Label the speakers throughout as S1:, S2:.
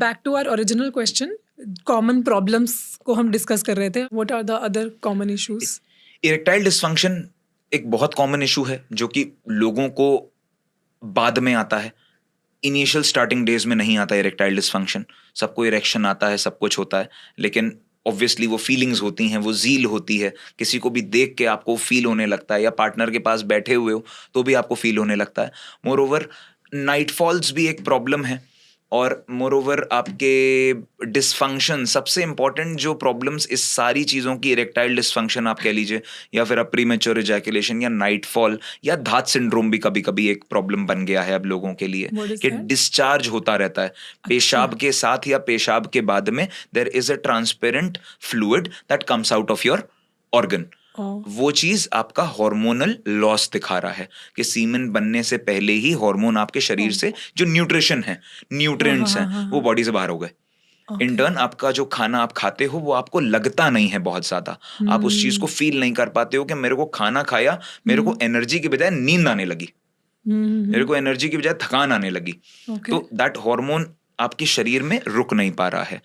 S1: Back to our original question, common problems को हम discuss कर रहे थे. What are the other common issues?
S2: Erectile dysfunction एक बहुत कॉमन इशू है जो कि लोगों को बाद में आता है. इनिशियल स्टार्टिंग डेज में नहीं आता इरेक्टाइल डिसफंक्शन. सबको इरेक्शन आता है, सब कुछ होता है, लेकिन ऑब्वियसली वो फीलिंग्स होती हैं, वो ज़ील होती है. किसी को भी देख के आपको फील होने लगता है, या पार्टनर के पास बैठे हुए हो तो भी आपको फील होने लगता है. मोर ओवर नाइटफॉल्स भी एक प्रॉब्लम है, और मोर ओवर आपके डिसफंक्शन, सबसे इंपॉर्टेंट जो प्रॉब्लम्स इस सारी चीज़ों की, इरेक्टाइल डिसफंक्शन आप कह लीजिए, या फिर आप प्रीमेच्योर इजैकुलेशन, या नाइटफॉल, या धात सिंड्रोम भी कभी कभी एक प्रॉब्लम बन गया है अब लोगों के लिए कि डिस्चार्ज होता रहता है पेशाब के साथ या पेशाब के बाद में. There is a transparent fluid that comes out of your organ. वो चीज आपका हार्मोनल लॉस दिखा रहा है कि सीमेन बनने से पहले ही हार्मोन आपके शरीर से जो न्यूट्रिशन है, न्यूट्रिएंट्स हैं, वो बॉडी से बाहर हो गए. इन टर्न आपका जो खाना आप खाते हो वो आपको लगता नहीं है बहुत ज्यादा. आप उस चीज को फील नहीं कर पाते हो कि मेरे को खाना खाया, मेरे को एनर्जी की बजाय नींद आने लगी, मेरे को एनर्जी की बजाय थकान आने लगी. तो दैट हार्मोन आपके शरीर में रुक नहीं पा रहा है.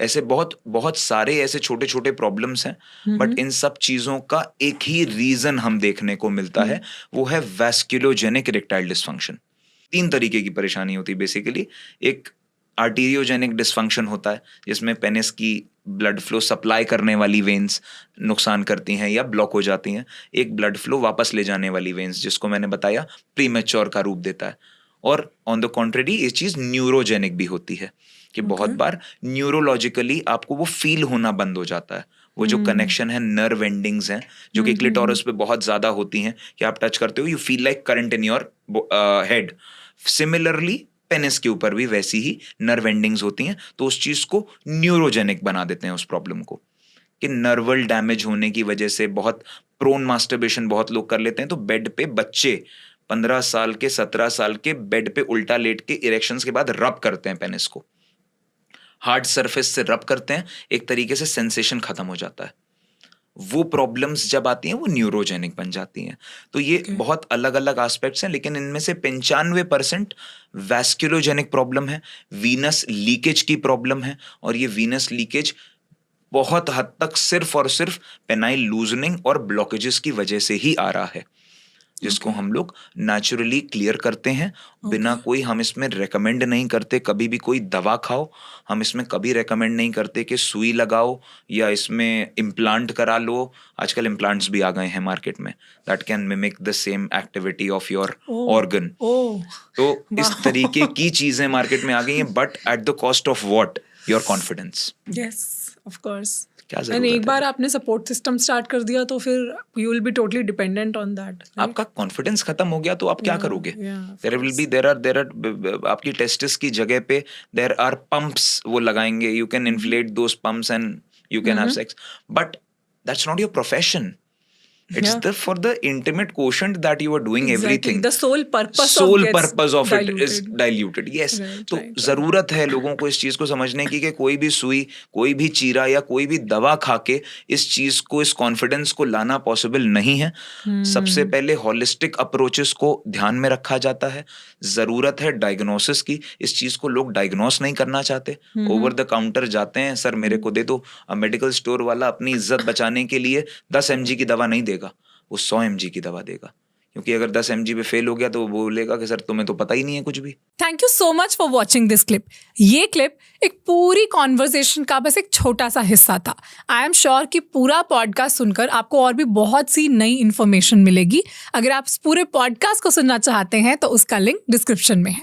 S2: ऐसे बहुत बहुत सारे ऐसे छोटे छोटे प्रॉब्लम्स हैं, बट इन सब चीजों का एक ही रीजन हम देखने को मिलता है, वो है वैस्कुलोजेनिक इरेक्टाइल डिसफंक्शन. 3 तरीके की परेशानी होती है बेसिकली. एक आर्टीरियोजेनिक डिसफंक्शन होता है जिसमें पेनिस की ब्लड फ्लो सप्लाई करने वाली वेन्स नुकसान करती हैं या ब्लॉक हो जाती हैं. एक ब्लड फ्लो वापस ले जाने वाली वेन्स, जिसको मैंने बताया प्रीमेच्योर का रूप देता है. और ऑन द कॉन्ट्रेरी ये चीज न्यूरोजेनिक भी होती है कि बहुत बार न्यूरोलॉजिकली आपको वो फील होना बंद हो जाता है. वो जो कनेक्शन है, नर्व एंडिंग्स हैं जो कि क्लिटोरस पे बहुत ज्यादा होती हैं, कि आप टच करते हो you feel like current in your head. Similarly penis के ऊपर भी वैसी ही नर्व एंडिंग्स होती हैं. तो उस चीज को न्यूरोजेनिक बना देते हैं, उस प्रॉब्लम को, कि नर्वल डैमेज होने की वजह से बहुत प्रोन मास्टरबेशन बहुत लोग कर लेते हैं. तो बेड पे बच्चे 15 साल के 17 साल के बेड पे उल्टा लेट के इरेक्शंस के बाद रब करते हैं पेनिस को, हार्ड सरफेस से रब करते हैं, एक तरीके से सेंसेशन खत्म हो जाता है. वो प्रॉब्लम्स जब आती हैं वो न्यूरोजेनिक बन जाती हैं. तो ये बहुत अलग अलग एस्पेक्ट्स हैं, लेकिन इनमें से 95% वैस्कुलोजेनिक प्रॉब्लम है, वीनस लीकेज की प्रॉब्लम है. और ये वीनस लीकेज बहुत हद तक सिर्फ और सिर्फ पेनाइल लूजनिंग और ब्लॉकेजेस की वजह से ही आ रहा है, जिसको हम लोग नेचुरली क्लियर करते हैं बिना कोई, हम इसमें रेकमेंड नहीं करते कभी भी कोई दवा खाओ. हम इसमें कभी रेकमेंड नहीं करते कि सुई लगाओ या इसमें इम्प्लांट करा लो. आजकल इम्प्लांट्स भी आ गए हैं मार्केट में that can mimic the same activity of your organ. तो इस तरीके की चीजें मार्केट में आ गई हैं, but at the cost of what? Your confidence.
S1: Yes, of course.
S2: क्या
S1: एक बार आपने सपोर्ट सिस्टम स्टार्ट कर दिया तो फिर you will be totally dependent on that.
S2: आपका कॉन्फिडेंस खत्म हो गया तो आप क्या करोगे? देयर आर आपकी टेस्टिस की जगह पे देयर आर पंप्स वो लगाएंगे. You can inflate those pumps and you can have sex, but that's not your profession. It's for the intimate quotient that you are doing everything.
S1: The sole purpose
S2: of it is diluted. Yes. तो जरूरत है लोगों को इस चीज को समझने की कि कोई भी सुई, कोई भी चीरा या कोई भी दवा खा के इस चीज को, इस कॉन्फिडेंस को लाना पॉसिबल नहीं है. सबसे पहले होलिस्टिक अप्रोचेस को ध्यान में रखा जाता है. जरूरत है डायग्नोसिस की. इस चीज को लोग डायग्नोस नहीं करना चाहते, ओवर द काउंटर जाते हैं, सर मेरे को दे दो. अब मेडिकल स्टोर वाला अपनी इज्जत बचाने के लिए 10 mg की दवा नहीं देगा, वो 100 mg की दवा देगा, क्योंकि अगर 10 mg पे फेल हो गया तो वो बोलेगा कि सर तुम्हें तो पता ही नहीं है कुछ भी.
S1: Thank you so much for watching this clip. ये क्लिप एक पूरी कॉन्वर्सेशन का बस एक छोटा सा हिस्सा था. आई एम श्योर कि पूरा पॉडकास्ट सुनकर आपको और भी बहुत सी नई इन्फॉर्मेशन मिलेगी. अगर आप इस पूरे पॉडकास्ट को सुनना चाहते हैं तो उसका लिंक डिस्क्रिप्शन में है.